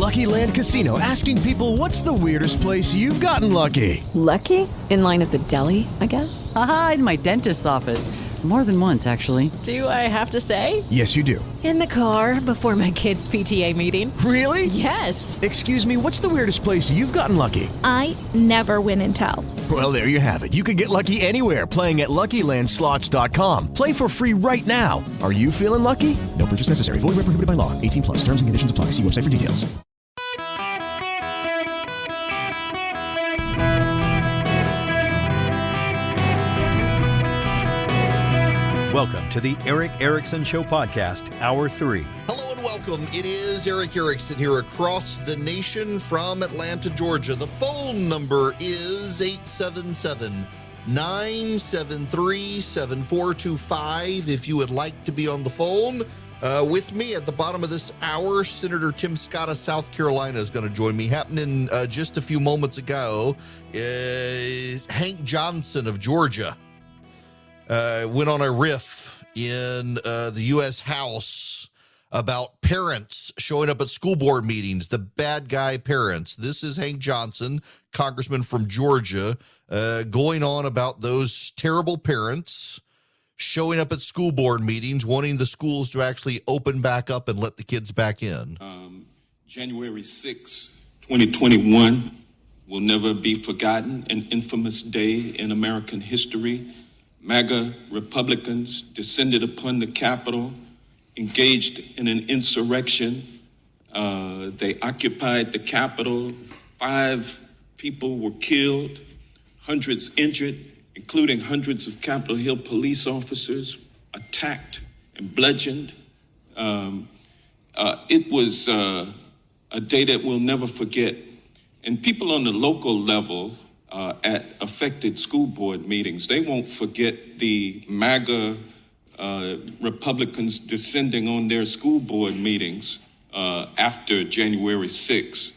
Lucky Land Casino, asking people, what's the weirdest place you've gotten lucky? Lucky? In line at the deli, I guess? Aha, in my dentist's office. More than once, actually. Do I have to say? Yes, you do. In the car before my kids' PTA meeting. Really? Yes. Excuse me, what's the weirdest place you've gotten lucky? I never win and tell. Well, there you have it. You can get lucky anywhere, playing at LuckyLandSlots.com. Play for free right now. Are you feeling lucky? No purchase necessary. Void where prohibited by law. 18 plus. Terms and conditions apply. See website for details. Welcome to the Eric Erickson Show Podcast, Hour 3. Hello and welcome. It is Eric Erickson here across the nation from Atlanta, Georgia. The phone number is 877-973-7425. If you would like to be on the phone with me at the bottom of this hour, Senator Tim Scott of South Carolina is going to join me. Happening just a few moments ago, Hank Johnson of Georgia went on a riff in the U.S. House about parents showing up at school board meetings, the bad guy parents. This is Hank Johnson, congressman from Georgia, going on about those terrible parents showing up at school board meetings, wanting the schools to actually open back up and let the kids back in. January 6, 2021 will never be forgotten, an infamous day in American history. MAGA Republicans descended upon the Capitol, engaged in an insurrection. They occupied the Capitol. 5 people were killed, hundreds injured, including hundreds of Capitol Hill police officers attacked and bludgeoned. It was a day that we'll never forget. And people on the local level at affected school board meetings, they won't forget the MAGA Republicans descending on their school board meetings after January 6th,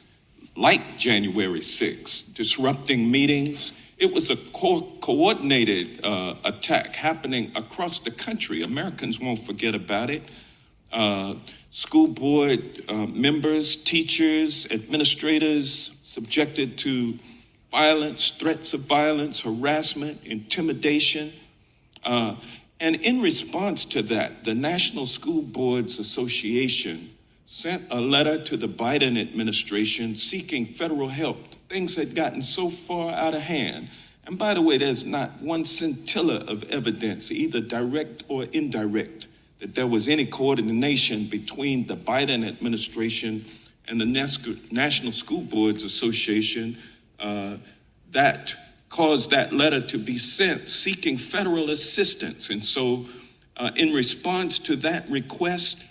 like January 6th, disrupting meetings. It was a coordinated attack happening across the country. Americans won't forget about it. School board members, teachers, administrators subjected to violence, threats of violence, harassment, intimidation. And in response to that, the National School Boards Association sent a letter to the Biden administration seeking federal help. Things had gotten so far out of hand. And by the way, there's not one scintilla of evidence, either direct or indirect, that there was any coordination between the Biden administration and the National School Boards Association that caused that letter to be sent seeking federal assistance. And so in response to that request,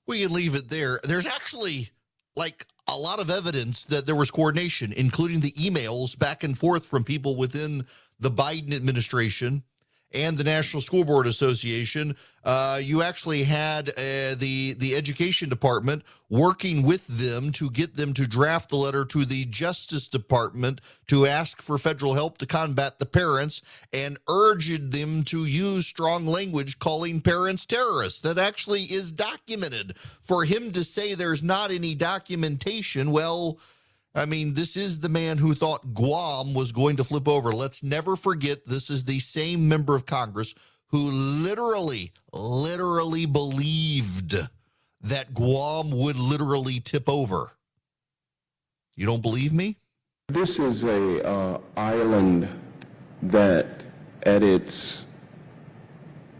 we can leave it there. There's actually like a lot of evidence that there was coordination, including the emails back and forth from people within the Biden administration and the National School Board Association. You actually had the Education Department working with them to get them to draft the letter to the Justice Department to ask for federal help to combat the parents and urged them to use strong language calling parents terrorists. That actually is documented. For him to say there's not any documentation, well, I mean, this is the man who thought Guam was going to flip over. Let's never forget, this is the same member of Congress who literally believed that Guam would literally tip over. You don't believe me? This is a island that at its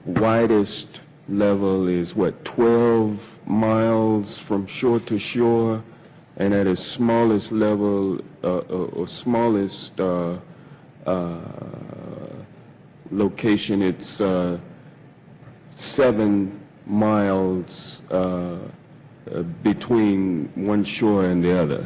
widest level is, 12 miles from shore to shore? And at its smallest level, or smallest location, it's 7 miles between one shore and the other.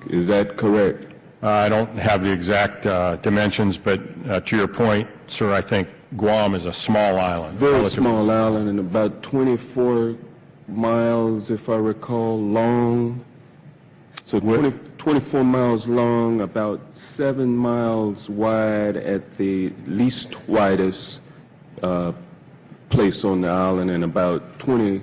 Is that correct? I don't have the exact dimensions, but to your point, sir, I think Guam is a small island. Very small island, and about 24 miles, if I recall, long. So 24 miles long, about 7 miles wide at the least widest place on the island, and about 20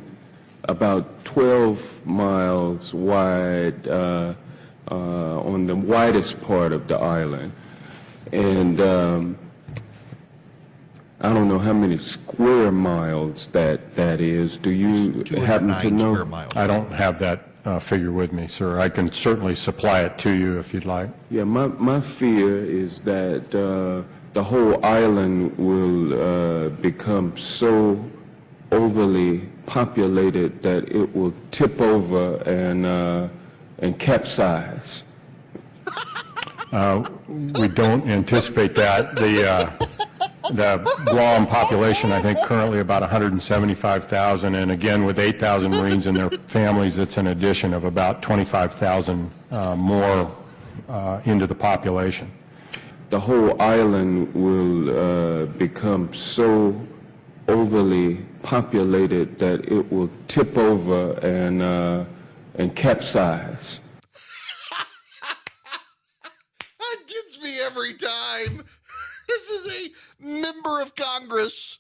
about 12 miles wide on the widest part of the island. And I don't know how many square miles that is. Do you happen to know? Square miles. I don't have that figure with me, sir. I can certainly supply it to you if you'd like. Yeah, my fear is that the whole island will become so overly populated that it will tip over and capsize. We don't anticipate that. The Guam population, I think, currently about 175,000, and again, with 8,000 Marines and their families, it's an addition of about 25,000 more into the population. The whole island will become so overly populated that it will tip over and capsize. That gets me every time. This is a member of Congress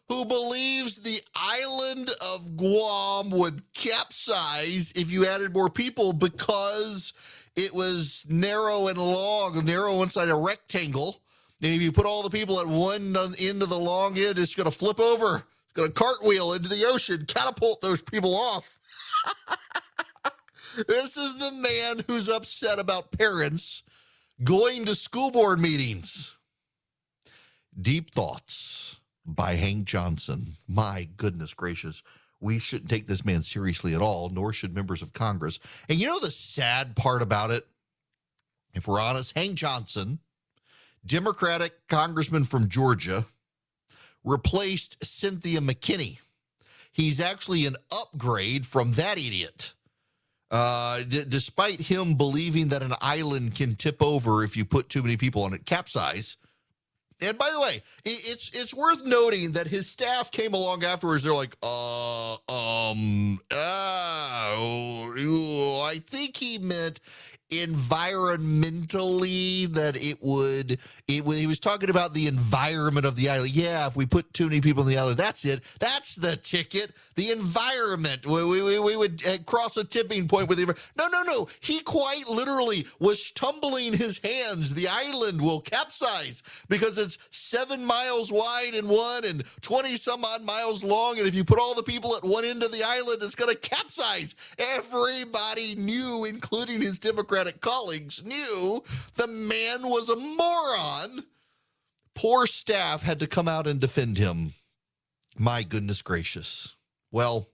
who believes the island of Guam would capsize if you added more people because it was narrow and long, narrow inside a rectangle. And if you put all the people at one end of the long end, it's going to flip over. It's going to cartwheel into the ocean, catapult those people off. This is the man who's upset about parents going to school board meetings. Deep Thoughts by Hank Johnson. My goodness gracious. We shouldn't take this man seriously at all, nor should members of Congress. And you know the sad part about it? If we're honest, Hank Johnson, Democratic congressman from Georgia, replaced Cynthia McKinney. He's actually an upgrade from that idiot. Despite him believing that an island can tip over if you put too many people on it, capsize. And by the way, it's worth noting that his staff came along afterwards. They're like, I think he meant environmentally that he was talking about the environment of the island. Yeah, if we put too many people on the island, that's it. That's the ticket. The environment. We would cross a tipping point with the No. He quite literally was tumbling his hands. The island will capsize because it's 7 miles wide in one and 20 some odd miles long. And if you put all the people at one end of the island, it's going to capsize. Everybody knew, including his Democratic colleagues, knew the man was a moron. Poor staff had to come out and defend him. My goodness gracious. Well,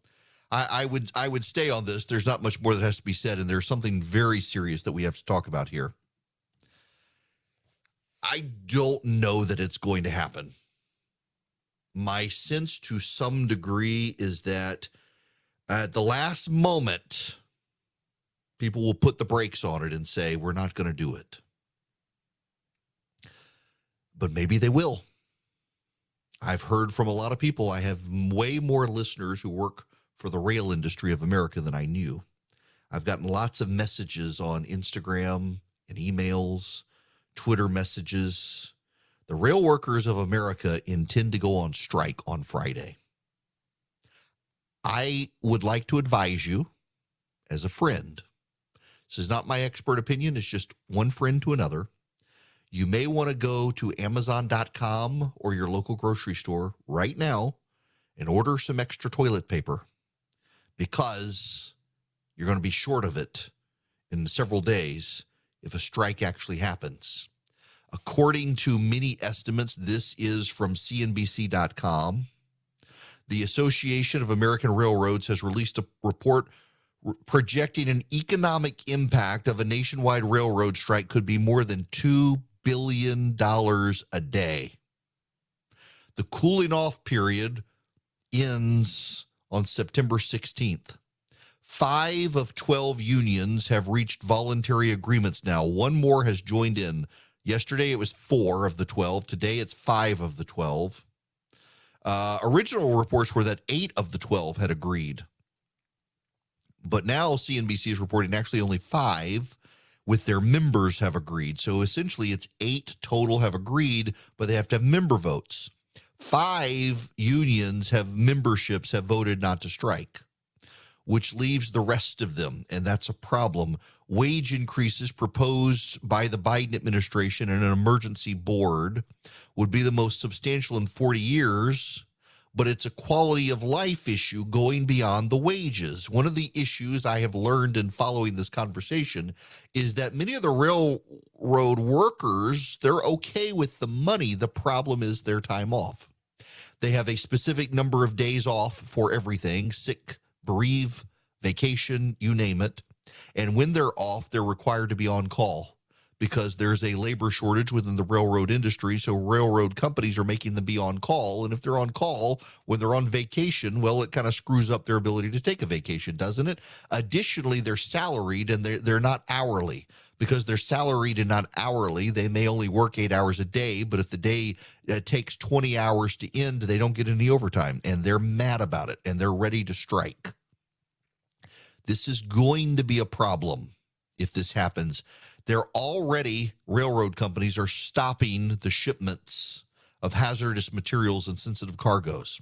I would stay on this. There's not much more that has to be said, and there's something very serious that we have to talk about here. I don't know that it's going to happen. My sense to some degree is that at the last moment, people will put the brakes on it and say, we're not going to do it. But maybe they will. I've heard from a lot of people. I have way more listeners who work for the rail industry of America than I knew. I've gotten lots of messages on Instagram and emails, Twitter messages. The rail workers of America intend to go on strike on Friday. I would like to advise you as a friend. This is not my expert opinion. It's just one friend to another. You may want to go to Amazon.com or your local grocery store right now and order some extra toilet paper because you're going to be short of it in several days if a strike actually happens. According to many estimates, this is from CNBC.com. The Association of American Railroads has released a report projecting an economic impact of a nationwide railroad strike could be more than $2 billion a day. The cooling off period ends on September 16th. 5 of 12 unions have reached voluntary agreements now. One more has joined in. Yesterday it was 4 of the 12. Today it's 5 of the 12. Original reports were that 8 of the 12 had agreed. But now CNBC is reporting actually only 5 with their members have agreed. So essentially it's 8 total have agreed, but they have to have member votes. 5 unions have memberships have voted not to strike. which leaves the rest of them, and that's a problem. Wage increases proposed by the Biden administration and an emergency board would be the most substantial in 40 years, but it's a quality of life issue going beyond the wages. One of the issues I have learned in following this conversation is that many of the railroad workers, they're okay with the money. The problem is their time off. They have a specific number of days off for everything, sick, bereave, vacation, you name it. And when they're off, they're required to be on call because there's a labor shortage within the railroad industry. So railroad companies are making them be on call. And if they're on call when they're on vacation, well, it kind of screws up their ability to take a vacation, doesn't it? Additionally, they're salaried and they're not hourly. Because they're salaried and not hourly, they may only work 8 hours a day, but if the day takes 20 hours to end, they don't get any overtime, and they're mad about it, and they're ready to strike. This is going to be a problem if this happens. Railroad companies are stopping the shipments of hazardous materials and sensitive cargoes.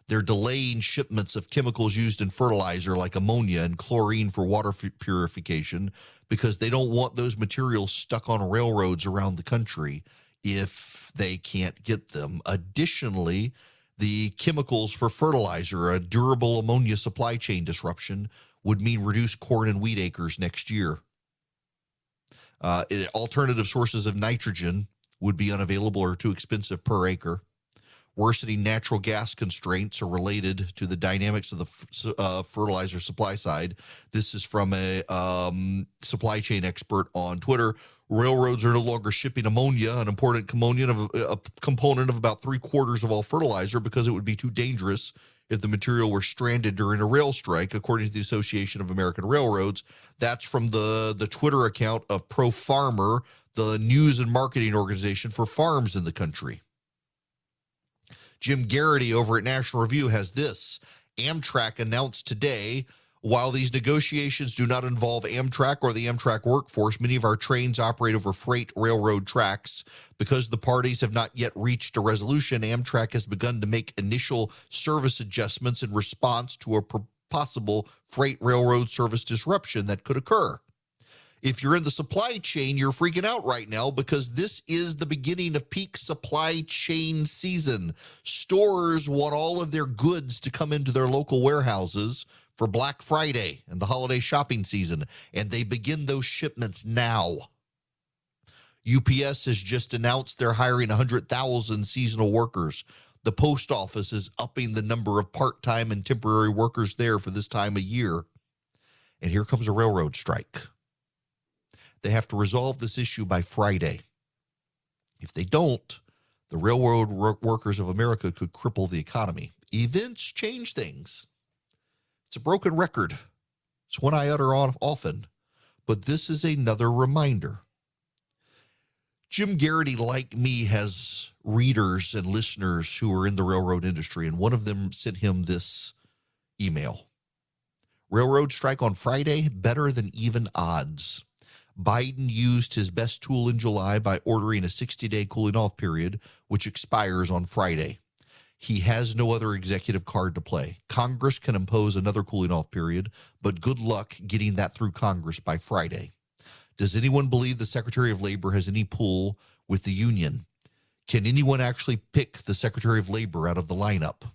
They're delaying shipments of chemicals used in fertilizer like ammonia and chlorine for water purification because they don't want those materials stuck on railroads around the country if they can't get them. Additionally, the chemicals for fertilizer, a durable ammonia supply chain disruption, would mean reduced corn and wheat acres next year. Alternative sources of nitrogen would be unavailable or too expensive per acre. Worsening natural gas constraints are related to the dynamics of the fertilizer supply side. This is from a supply chain expert on Twitter. Railroads are no longer shipping ammonia, an important component of about 3/4 of all fertilizer, because it would be too dangerous if the material were stranded during a rail strike, according to the Association of American Railroads. That's from the Twitter account of Pro Farmer, the news and marketing organization for farms in the country. Jim Garrity over at National Review has this. Amtrak announced today, while these negotiations do not involve Amtrak or the Amtrak workforce, many of our trains operate over freight railroad tracks. Because the parties have not yet reached a resolution, Amtrak has begun to make initial service adjustments in response to a possible freight railroad service disruption that could occur. If you're in the supply chain, you're freaking out right now because this is the beginning of peak supply chain season. Stores want all of their goods to come into their local warehouses for Black Friday and the holiday shopping season, and they begin those shipments now. UPS has just announced they're hiring 100,000 seasonal workers. The post office is upping the number of part-time and temporary workers there for this time of year. And here comes a railroad strike. They have to resolve this issue by Friday. If they don't, the railroad workers of America could cripple the economy. Events change things. It's a broken record. It's one I utter often, but this is another reminder. Jim Garrity, like me, has readers and listeners who are in the railroad industry, and one of them sent him this email. Railroad strike on Friday, better than even odds. Biden used his best tool in July by ordering a 60-day cooling off period, which expires on Friday. He has no other executive card to play. Congress can impose another cooling off period, but good luck getting that through Congress by Friday. Does anyone believe the Secretary of Labor has any pull with the union? Can anyone actually pick the Secretary of Labor out of the lineup?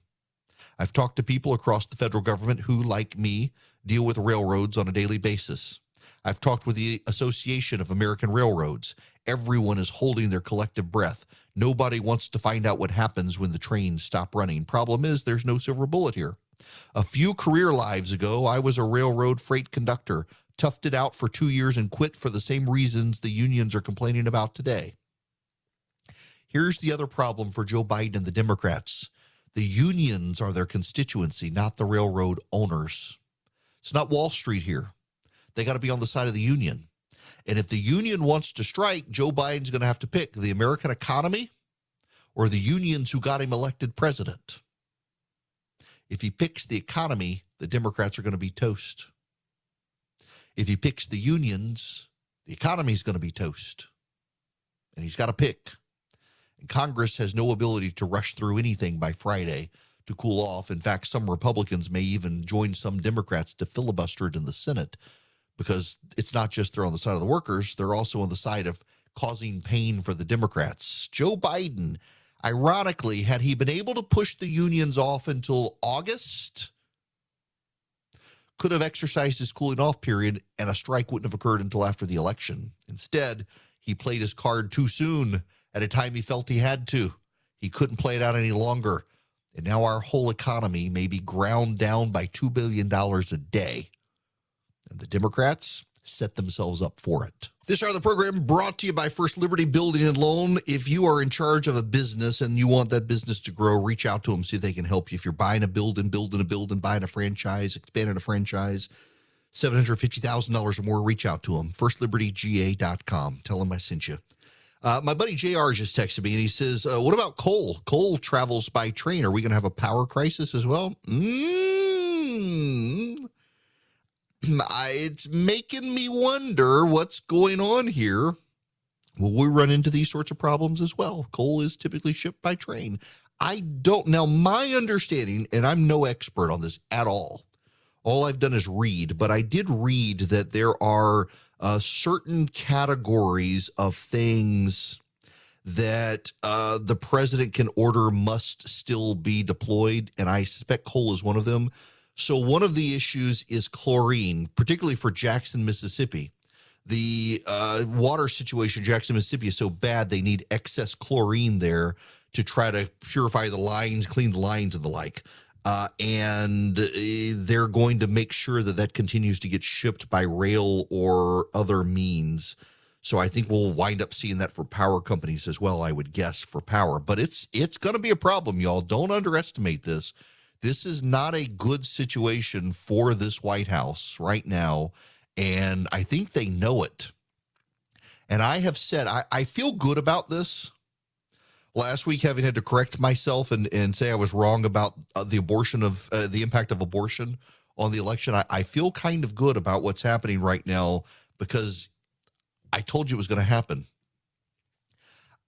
I've talked to people across the federal government who, like me, deal with railroads on a daily basis. I've talked with the Association of American Railroads. Everyone is holding their collective breath. Nobody wants to find out what happens when the trains stop running. Problem is, there's no silver bullet here. A few career lives ago, I was a railroad freight conductor, toughed it out for 2 years and quit for the same reasons the unions are complaining about today. Here's the other problem for Joe Biden and the Democrats. The unions are their constituency, not the railroad owners. It's not Wall Street here. They got to be on the side of the union. And if the union wants to strike, Joe Biden's going to have to pick the American economy or the unions who got him elected president. If he picks the economy, the Democrats are going to be toast. If he picks the unions, the economy is going to be toast. And he's got to pick. And Congress has no ability to rush through anything by Friday to cool off. In fact, some Republicans may even join some Democrats to filibuster it in the Senate, because it's not just they're on the side of the workers, they're also on the side of causing pain for the Democrats. Joe Biden, ironically, had he been able to push the unions off until August, could have exercised his cooling off period and a strike wouldn't have occurred until after the election. Instead, he played his card too soon at a time he felt he had to. He couldn't play it out any longer. And now our whole economy may be ground down by $2 billion a day. And the Democrats set themselves up for it. This hour of the program brought to you by First Liberty Building and Loan. If you are in charge of a business and you want that business to grow, reach out to them, see if they can help you. If you're buying a building, buying a franchise, expanding a franchise, $750,000 or more, reach out to them. FirstLibertyGA.com. Tell them I sent you. My buddy JR just texted me and he says, what about coal? Coal travels by train. Are we going to have a power crisis as well? It's making me wonder what's going on here. Will we run into these sorts of problems as well? Coal is typically shipped by train. I don't. Now, my understanding, and I'm no expert on this at all I've done is read, but I did read that there are certain categories of things that the president can order must still be deployed, and I suspect coal is one of them. So one of the issues is chlorine, particularly for Jackson, Mississippi. The water situation in Jackson, Mississippi is so bad they need excess chlorine there to try to purify the lines, clean the lines and the like. And they're going to make sure that that continues to get shipped by rail or other means. So I think we'll wind up seeing that for power companies as well, I would guess, for power. But it's going to be a problem, y'all. Don't underestimate this. This is not a good situation for this White House right now, and I think they know it. And I have said, I feel good about this. Last week, having had to correct myself and say I was wrong about the impact of abortion on the election, I feel kind of good about what's happening right now because I told you it was going to happen.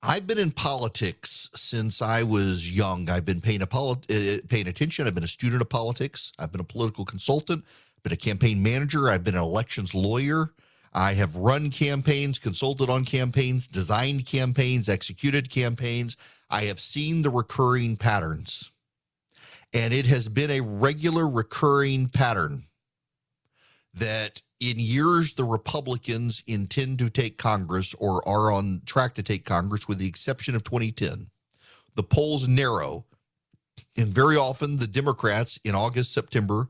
I've been in politics since I was young. I've been paying attention. I've been a student of politics. I've been a political consultant, been a campaign manager. I've been an elections lawyer. I have run campaigns, consulted on campaigns, designed campaigns, executed campaigns. I have seen the recurring patterns, and it has been a regular recurring pattern that in years the Republicans intend to take Congress or are on track to take Congress, with the exception of 2010. The polls narrow, and very often the Democrats in August, September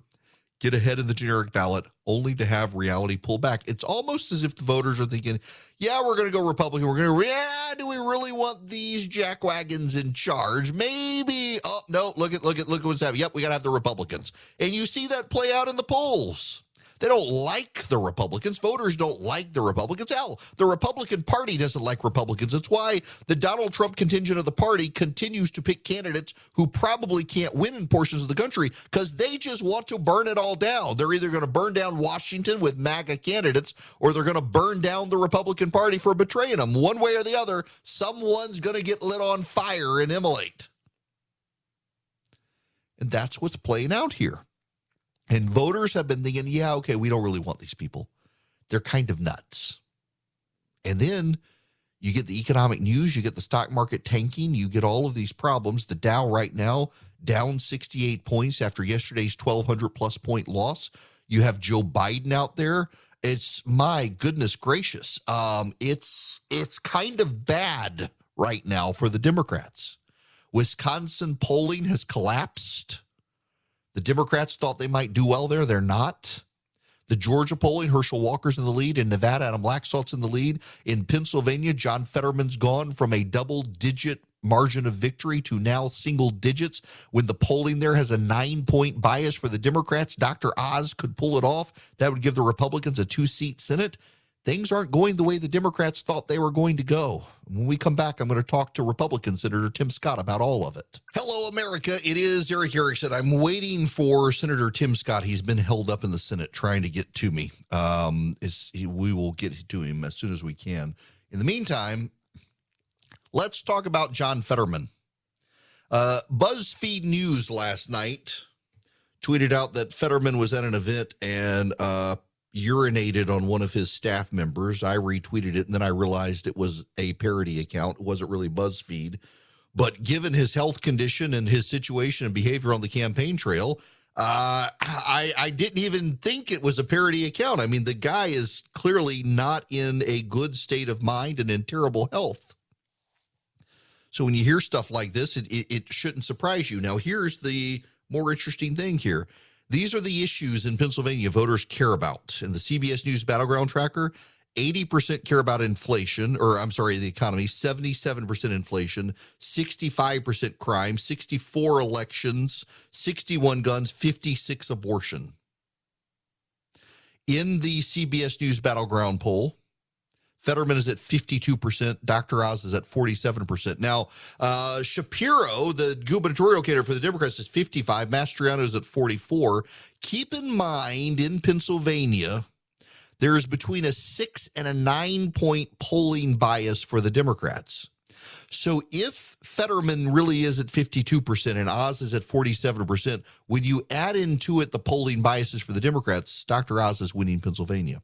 get ahead of the generic ballot only to have reality pull back. It's almost as if the voters are thinking, yeah, we're going to go Republican. Do we really want these jackwagons in charge? Maybe. Oh, no, look at what's happening. Yep, we got to have the Republicans. And you see that play out in the polls. They don't like the Republicans. Voters don't like the Republicans. Hell, the Republican Party doesn't like Republicans. It's why the Donald Trump contingent of the party continues to pick candidates who probably can't win in portions of the country because they just want to burn it all down. They're either going to burn down Washington with MAGA candidates or they're going to burn down the Republican Party for betraying them. One way or the other, someone's going to get lit on fire and immolate. And that's what's playing out here. And voters have been thinking, yeah, okay, we don't really want these people. They're kind of nuts. And then you get the economic news, you get the stock market tanking, you get all of these problems. The Dow right now down 68 points after yesterday's 1,200-plus point loss. You have Joe Biden out there. It's, my goodness gracious, it's kind of bad right now for the Democrats. Wisconsin polling has collapsed. The Democrats thought they might do well there. They're not. The Georgia polling, Herschel Walker's in the lead. In Nevada, Adam Laxalt's in the lead. In Pennsylvania, John Fetterman's gone from a double-digit margin of victory to now single digits. When the polling there has a 9-point bias for the Democrats, Dr. Oz could pull it off. That would give the Republicans a 2-seat Senate. Things aren't going the way the Democrats thought they were going to go. When we come back, I'm going to talk to Republican Senator Tim Scott about all of it. Hello, America. It is Eric Erickson. I'm waiting for Senator Tim Scott. He's been held up in the Senate trying to get to me. We will get to him as soon as we can. In the meantime, let's talk about John Fetterman. BuzzFeed News last night tweeted out that Fetterman was at an event and urinated on one of his staff members. I retweeted it, and then I realized it was a parody account. It wasn't really BuzzFeed. But given his health condition and his situation and behavior on the campaign trail, I didn't even think it was a parody account. I mean, the guy is clearly not in a good state of mind and in terrible health. So when you hear stuff like this, it shouldn't surprise you. Now, here's the more interesting thing here. These are the issues in Pennsylvania voters care about. In the CBS News Battleground Tracker, 80% care about inflation, the economy, 77% inflation, 65% crime, 64 elections, 61 guns, 56 abortion. In the CBS News Battleground poll, Fetterman is at 52%. Dr. Oz is at 47%. Now, Shapiro, the gubernatorial candidate for the Democrats, is 55. Mastriano is at 44. Keep in mind, in Pennsylvania, there is between a 6 and a 9-point polling bias for the Democrats. So if Fetterman really is at 52% and Oz is at 47%, when you add into it the polling biases for the Democrats, Dr. Oz is winning Pennsylvania.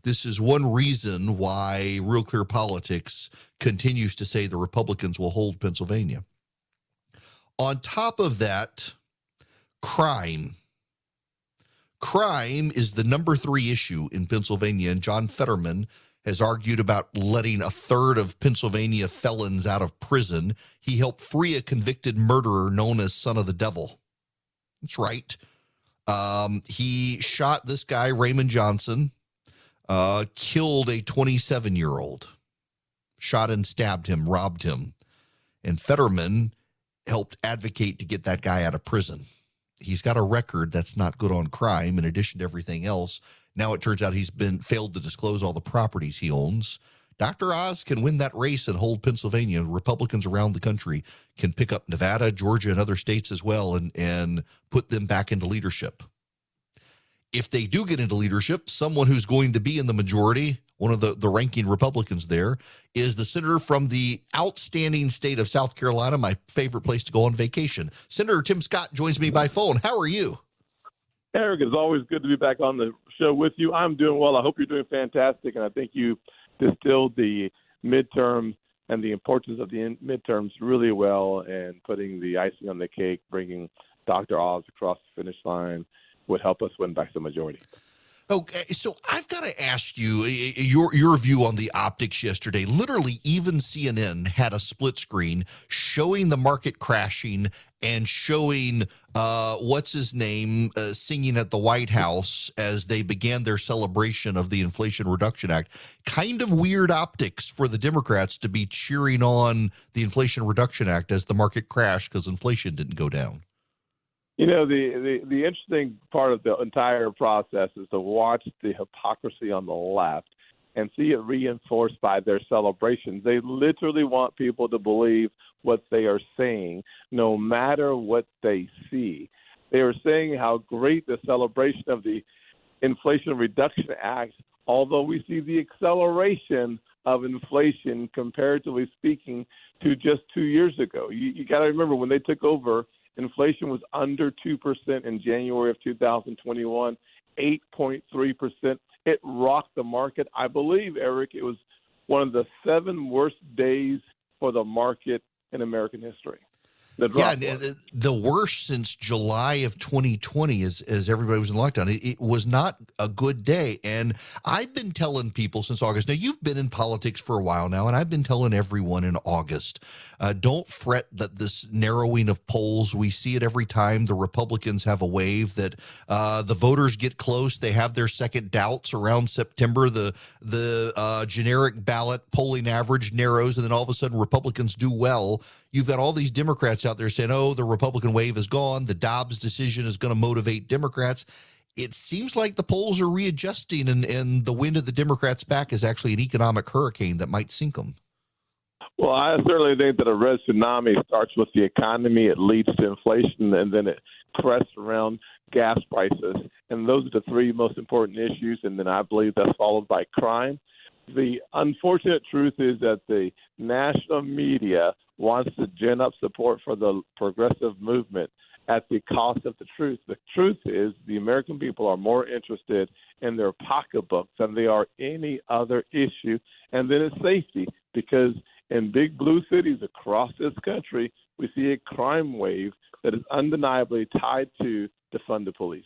This is one reason why Real Clear Politics continues to say the Republicans will hold Pennsylvania. On top of that, crime. Crime is the number 3 issue in Pennsylvania, and John Fetterman has argued about letting a third of Pennsylvania felons out of prison. He helped free a convicted murderer known as Son of the Devil. That's right. He shot this guy, Raymond Johnson, killed a 27-year-old, shot and stabbed him, robbed him. And Fetterman helped advocate to get that guy out of prison. He's got a record that's not good on crime in addition to everything else. Now it turns out he's failed to disclose all the properties he owns. Dr. Oz can win that race and hold Pennsylvania. Republicans around the country can pick up Nevada, Georgia, and other states as well and put them back into leadership. If they do get into leadership, someone who's going to be in the majority, one of the ranking Republicans there, is the senator from the outstanding state of South Carolina, my favorite place to go on vacation. Senator Tim Scott joins me by phone. How are you? Eric, it's always good to be back on the show with you. I'm doing well. I hope you're doing fantastic, and I think you distilled the midterm and the importance of the midterms really well, and putting the icing on the cake, bringing Dr. Oz across the finish line would help us win back the majority. Okay, so I've got to ask you your view on the optics yesterday. Literally, even CNN had a split screen showing the market crashing and showing what's his name singing at the White House as they began their celebration of the Inflation Reduction Act. Kind of weird optics for the Democrats to be cheering on the Inflation Reduction Act as the market crashed because inflation didn't go down. You know, the interesting part of the entire process is to watch the hypocrisy on the left and see it reinforced by their celebrations. They literally want people to believe what they are saying, no matter what they see. They are saying how great the celebration of the Inflation Reduction Act, although we see the acceleration of inflation, comparatively speaking, to just 2 years ago. You got to remember, when they took over, inflation was under 2% in January of 2021, 8.3%. It rocked the market. I believe, Eric, it was one of the 7 worst days for the market in American history. The worst since July of 2020 as everybody was in lockdown. It was not a good day. And I've been telling people since August. Now, you've been in politics for a while now, and I've been telling everyone in August, don't fret that this narrowing of polls, we see it every time the Republicans have a wave that the voters get close. They have their second doubts around September. The generic ballot polling average narrows, and then all of a sudden Republicans do well. You've got all these Democrats out there saying, oh, the Republican wave is gone. The Dobbs decision is going to motivate Democrats. It seems like the polls are readjusting, and the wind of the Democrats' back is actually an economic hurricane that might sink them. Well, I certainly think that a red tsunami starts with the economy. It leads to inflation, and then it crests around gas prices. And those are the 3 most important issues. And then I believe that's followed by crime. The unfortunate truth is that the national media wants to gin up support for the progressive movement at the cost of the truth. The truth is the American people are more interested in their pocketbooks than they are any other issue, and then it's safety, because in big blue cities across this country, we see a crime wave that is undeniably tied to defund the police.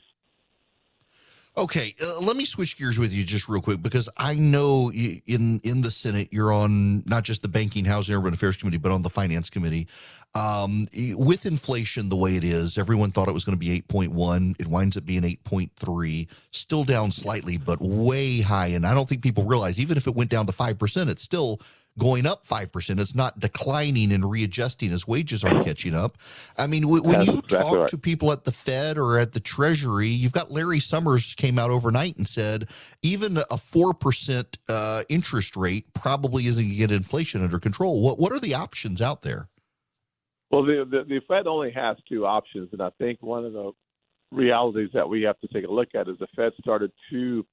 Okay, let me switch gears with you just real quick, because I know in the Senate you're on not just the Banking, Housing, Urban Affairs Committee, but on the Finance Committee. With inflation the way it is, everyone thought it was going to be 8.1. It winds up being 8.3, still down slightly, but way high. And I don't think people realize, even if it went down to 5%, it's still going up 5%. It's not declining and readjusting as wages aren't catching up. I mean, when you talk to people at the Fed or at the Treasury, you've got Larry Summers came out overnight and said even a 4% interest rate probably isn't going to get inflation under control. What are the options out there? Well, the Fed only has two options, and I think one of the realities that we have to take a look at is the Fed started too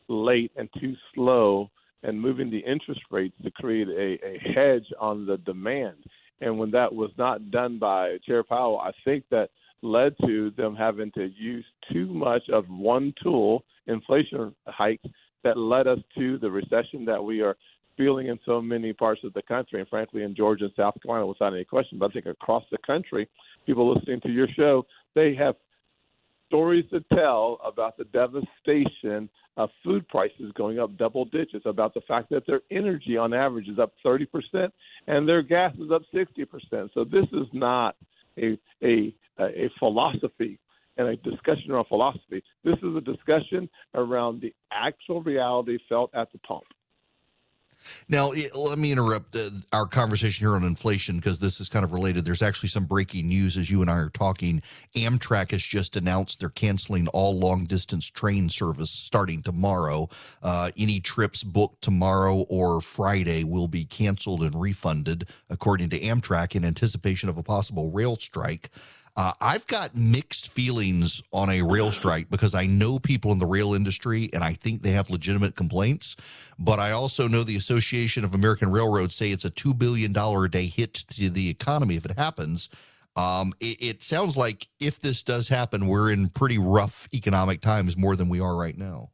late and too slow and moving the interest rates to create a hedge on the demand. And when that was not done by Chair Powell, I think that led to them having to use too much of one tool, inflation hikes, that led us to the recession that we are feeling in so many parts of the country, and frankly in Georgia and South Carolina without any question. But I think across the country, people listening to your show, they have stories to tell about the devastation of food prices going up double digits, about the fact that their energy on average is up 30% and their gas is up 60%. So this is not a philosophy and a discussion around philosophy. This is a discussion around the actual reality felt at the pump. Now, let me interrupt our conversation here on inflation, because this is kind of related. There's actually some breaking news as you and I are talking. Amtrak has just announced they're canceling all long-distance train service starting tomorrow. Any trips booked tomorrow or Friday will be canceled and refunded, according to Amtrak, in anticipation of a possible rail strike. I've got mixed feelings on a rail strike, because I know people in the rail industry and I think they have legitimate complaints, but I also know the Association of American Railroads say it's a $2 billion a day hit to the economy if it happens. It sounds like if this does happen, we're in pretty rough economic times, more than we are right now.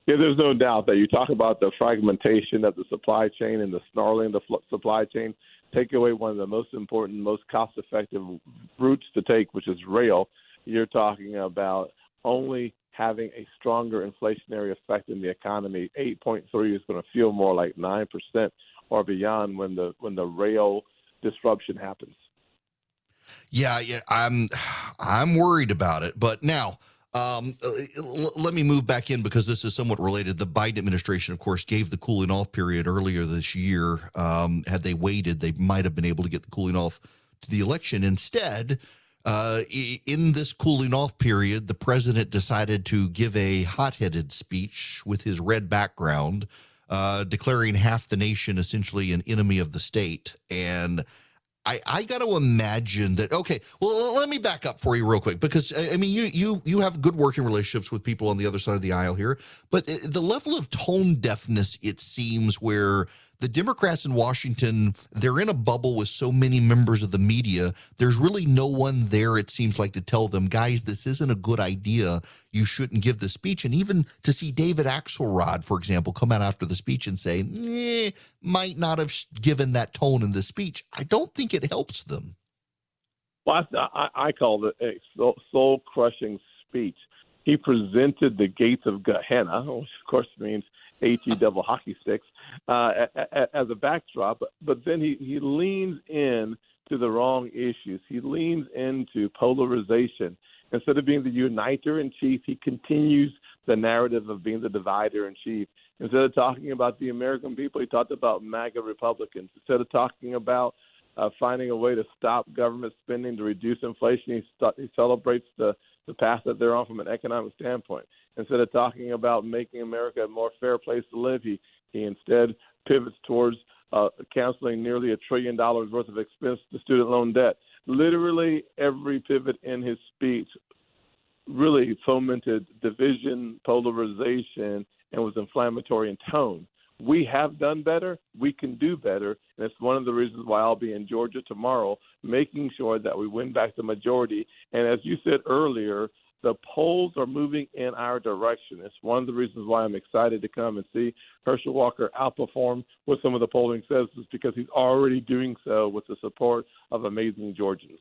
Yeah, there's no doubt that you talk about the fragmentation of the supply chain and the snarling of the supply chain. Take away one of the most important, most cost-effective routes to take, which is rail. You're talking about only having a stronger inflationary effect in the economy. 8.3 is going to feel more like 9% or beyond when the rail disruption happens. Yeah, I'm worried about it. But now, let me move back in, because this is somewhat related. The Biden administration, of course, gave the cooling off period earlier this year. Had they waited, they might have been able to get the cooling off to the election. Instead, in this cooling off period, the president decided to give a hot-headed speech with his red background, declaring half the nation essentially an enemy of the state. And I got to imagine that. Okay, well, let me back up for you real quick, because I mean, you have good working relationships with people on the other side of the aisle here, but the level of tone deafness, it seems, where the Democrats in Washington, they're in a bubble with so many members of the media. There's really no one there, it seems like, to tell them, guys, this isn't a good idea. You shouldn't give the speech. And even to see David Axelrod, for example, come out after the speech and say, might not have given that tone in the speech, I don't think it helps them. Well, I call it a soul-crushing speech. He presented the gates of Gehenna, which of course means HE double hockey sticks, as a backdrop. But then he leans in to the wrong issues. He leans into polarization. Instead of being the uniter in chief, he continues the narrative of being the divider in chief. Instead of talking about the American people, he talked about MAGA Republicans. Instead of talking about finding a way to stop government spending to reduce inflation, he celebrates the path that they're on from an economic standpoint. Instead of talking about making America a more fair place to live, he instead pivots towards canceling nearly $1 trillion worth of expense to student loan debt. Literally every pivot in his speech really fomented division, polarization, and was inflammatory in tone. we have done better, we can do better. And it's one of the reasons why I'll be in Georgia tomorrow, making sure that we win back the majority. And as you said earlier, the polls are moving in our direction. It's one of the reasons why I'm excited to come and see Herschel Walker outperform what some of the polling says, is because he's already doing so with the support of amazing Georgians.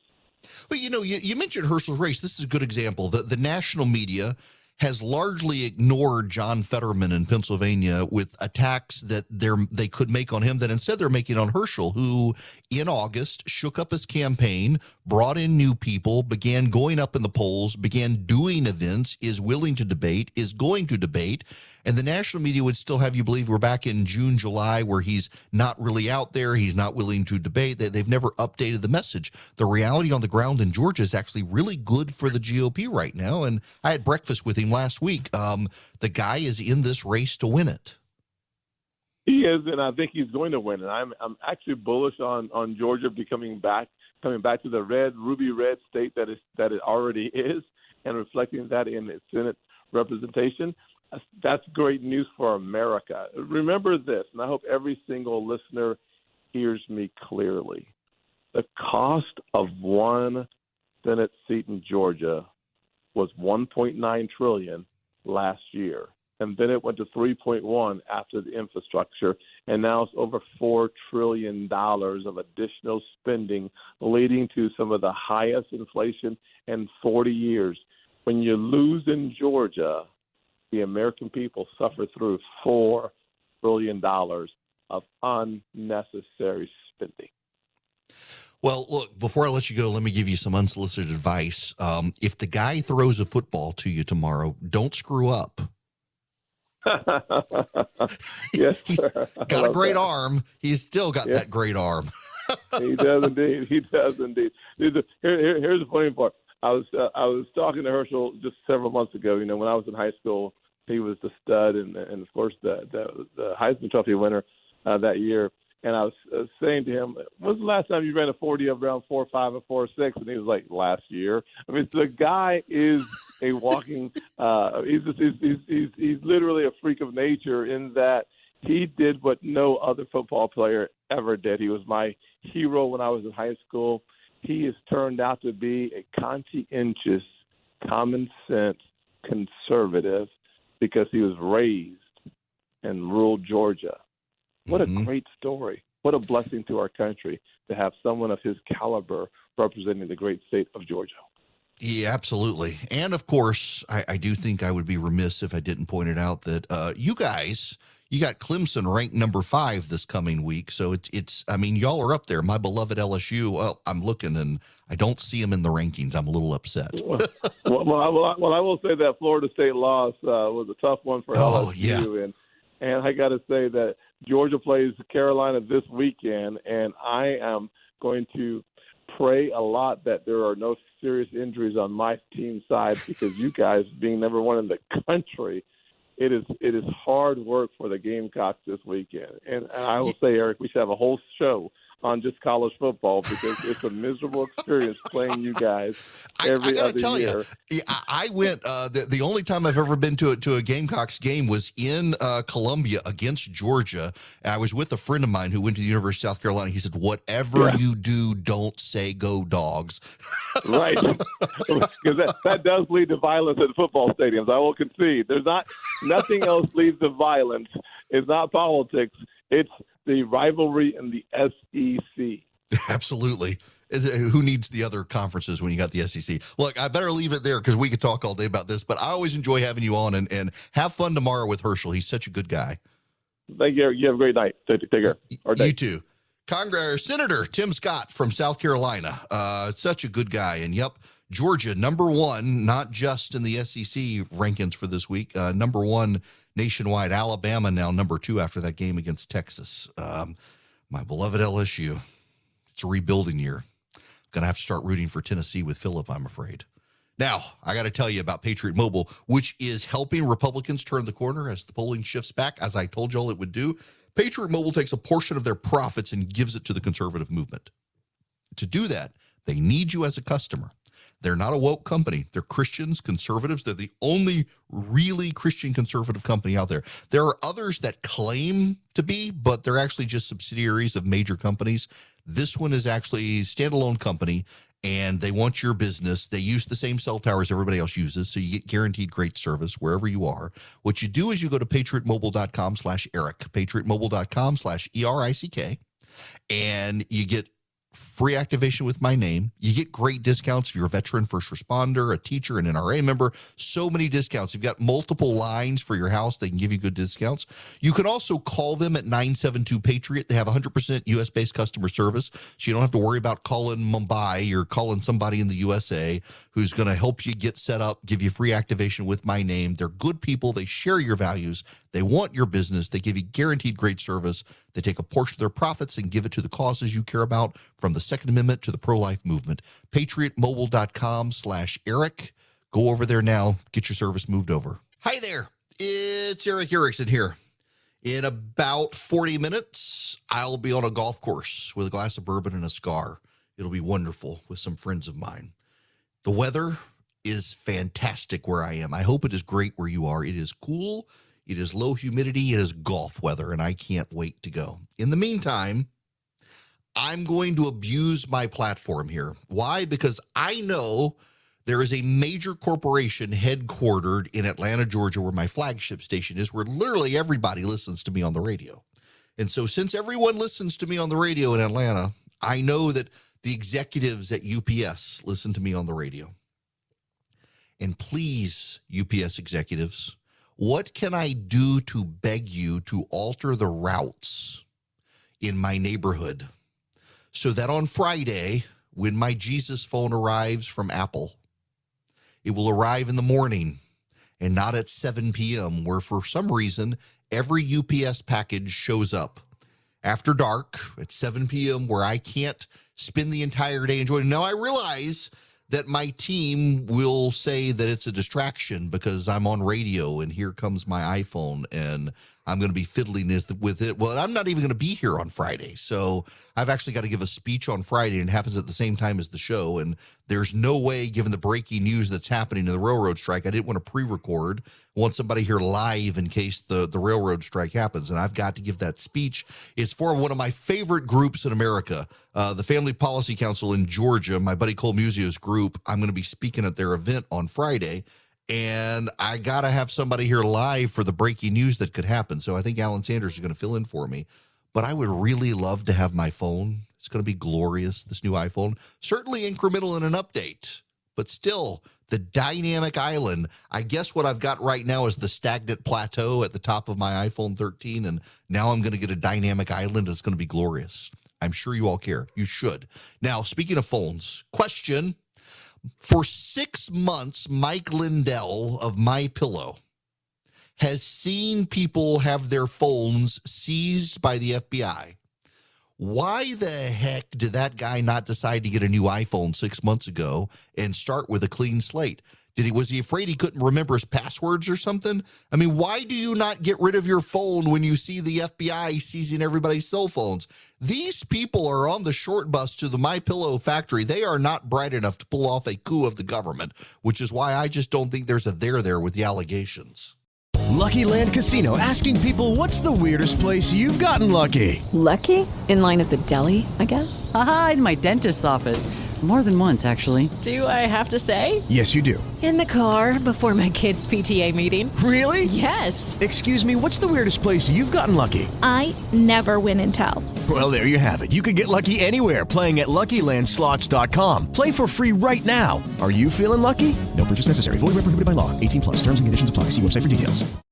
Well, you mentioned Herschel's race. This is a good example. The national media has largely ignored John Fetterman in Pennsylvania with attacks that they could make on him, that instead they're making on Herschel, who in August shook up his campaign, brought in new people, began going up in the polls, began doing events, is willing to debate, is going to debate. And the national media would still have you believe we're back in June, July, where he's not really out there. He's not willing to debate. They've never updated the message. The reality on the ground in Georgia is actually really good for the GOP right now. And I had breakfast with him last week. The guy is in this race to win it. He is, and I think he's going to win. And I'm actually bullish on Georgia coming back to the ruby red state that it already is, and reflecting that in its Senate representation. That's great news for America. Remember this, and I hope every single listener hears me clearly. The cost of one Senate seat in Georgia was $1.9 trillion last year, and then it went to 3.1 after the infrastructure, and now it's over $4 trillion of additional spending, leading to some of the highest inflation in 40 years. When you lose in Georgia, the American people suffer through $4 trillion of unnecessary spending. Well, look, before I let you go, let me give you some unsolicited advice. If the guy throws a football to you tomorrow, don't screw up. Yes, he's got a great arm. He's still got that great arm. He does indeed. He does indeed. Here's the funny part. I was talking to Herschel just several months ago. When I was in high school, he was the stud and of course the Heisman Trophy winner that year. And I was saying to him, "When's the last time you ran a 40 of around 4.5 or 4.6?" And he was like, "Last year." I mean, the guy is a walking. He's literally a freak of nature in that he did what no other football player ever did. He was my hero when I was in high school. He has turned out to be a conscientious, common sense conservative because he was raised in rural Georgia. What a great story. What a blessing to our country to have someone of his caliber representing the great state of Georgia. Yeah, absolutely. And of course, I do think I would be remiss if I didn't point it out that you guys, you got Clemson ranked number 5 this coming week. So it's I mean, y'all are up there. My beloved LSU, well, I'm looking and I don't see them in the rankings. I'm a little upset. Well, I will say that Florida State loss was a tough one for LSU. Yeah. And I got to say that Georgia plays Carolina this weekend, and I am going to pray a lot that there are no serious injuries on my team side because you guys being number 1 in the country, it is hard work for the Gamecocks this weekend. And I will say, Eric, we should have a whole show on just college football because it's a miserable experience playing you guys every other year. I went the only time I've ever been to a Gamecocks game was in Columbia against Georgia. I was with a friend of mine who went to the University of South Carolina. He said, "Whatever you do, don't say go Dogs." Right, because that does lead to violence at football stadiums. I will concede. There's nothing else leads to violence. It's not politics. It's the rivalry in the SEC. Absolutely. Who needs the other conferences when you got the SEC? Look, I better leave it there because we could talk all day about this, but I always enjoy having you on and have fun tomorrow with Herschel. He's such a good guy. Thank you. You have a great night. Take care. You too. Senator Tim Scott from South Carolina. Such a good guy. And yep, Georgia, number 1, not just in the SEC rankings for this week, number 1 nationwide. Alabama now number 2 after that game against Texas. My beloved LSU. It's a rebuilding year. Going to have to start rooting for Tennessee with Phillip, I'm afraid. Now, I got to tell you about Patriot Mobile, which is helping Republicans turn the corner as the polling shifts back, as I told y'all it would do. Patriot Mobile takes a portion of their profits and gives it to the conservative movement. To do that, they need you as a customer. They're not a woke company. They're Christians, conservatives. They're the only really Christian conservative company out there. There are others that claim to be, but they're actually just subsidiaries of major companies. This one is actually a standalone company, and they want your business. They use the same cell towers everybody else uses, so you get guaranteed great service wherever you are. What you do is you go to patriotmobile.com/Eric, patriotmobile.com/ERICK, and you get free activation with my name. You get great discounts if you're a veteran, first responder, a teacher, an NRA member. So many discounts. You've got multiple lines for your house. They can give you good discounts. You can also call them at 972-PATRIOT. They have 100% U.S.-based customer service, so you don't have to worry about calling Mumbai. You're calling somebody in the USA who's going to help you get set up, give you free activation with my name. They're good people. They share your values. They want your business. They give you guaranteed great service. They take a portion of their profits and give it to the causes you care about, from the Second Amendment to the pro-life movement. PatriotMobile.com/Eric. Go over there now. Get your service moved over. Hi there. It's Eric Erickson here. In about 40 minutes, I'll be on a golf course with a glass of bourbon and a cigar. It'll be wonderful with some friends of mine. The weather is fantastic where I am. I hope it is great where you are. It is cool. It is low humidity. It is golf weather, and I can't wait to go. In the meantime, I'm going to abuse my platform here. Why? Because I know there is a major corporation headquartered in Atlanta, Georgia, where my flagship station is, where literally everybody listens to me on the radio. And so since everyone listens to me on the radio in Atlanta, I know that the executives at UPS listen to me on the radio. And please, UPS executives, what can I do to beg you to alter the routes in my neighborhood so that on Friday, when my Jesus phone arrives from Apple, it will arrive in the morning and not at 7 p.m., where for some reason every UPS package shows up after dark at 7 p.m., where I can't spend the entire day enjoying it. Now, I realize that my team will say that it's a distraction because I'm on radio and here comes my iPhone and I'm going to be fiddling with it. Well, I'm not even going to be here on Friday. So I've actually got to give a speech on Friday, and it happens at the same time as the show. And there's no way, given the breaking news that's happening in the railroad strike, I didn't want to pre-record. I want somebody here live in case the railroad strike happens. And I've got to give that speech. It's for one of my favorite groups in America, the Family Policy Council in Georgia, my buddy Cole Musio's group. I'm going to be speaking at their event on Friday. And I got to have somebody here live for the breaking news that could happen. So I think Alan Sanders is going to fill in for me. But I would really love to have my phone. It's going to be glorious, this new iPhone. Certainly incremental in an update, but still the dynamic island. I guess what I've got right now is the stagnant plateau at the top of my iPhone 13. And now I'm going to get a dynamic island. It's going to be glorious. I'm sure you all care. You should. Now, speaking of phones, question. For 6 months, Mike Lindell of MyPillow has seen people have their phones seized by the FBI. Why the heck did that guy not decide to get a new iPhone 6 months ago and start with a clean slate? Was he afraid he couldn't remember his passwords or something? I mean, why do you not get rid of your phone when you see the FBI seizing everybody's cell phones? These people are on the short bus to the MyPillow factory. They are not bright enough to pull off a coup of the government, which is why I just don't think there's a there with the allegations. Lucky Land Casino, asking people, what's the weirdest place you've gotten lucky? Lucky? In line at the deli, I guess? Aha, in my dentist's office. More than once, actually. Do I have to say? Yes, you do. In the car before my kids' PTA meeting. Really? Yes. Excuse me, what's the weirdest place you've gotten lucky? I never win and tell. Well, there you have it. You can get lucky anywhere, playing at LuckyLandSlots.com. Play for free right now. Are you feeling lucky? No purchase necessary. Void where prohibited by law. 18+. Terms and conditions apply. See website for details.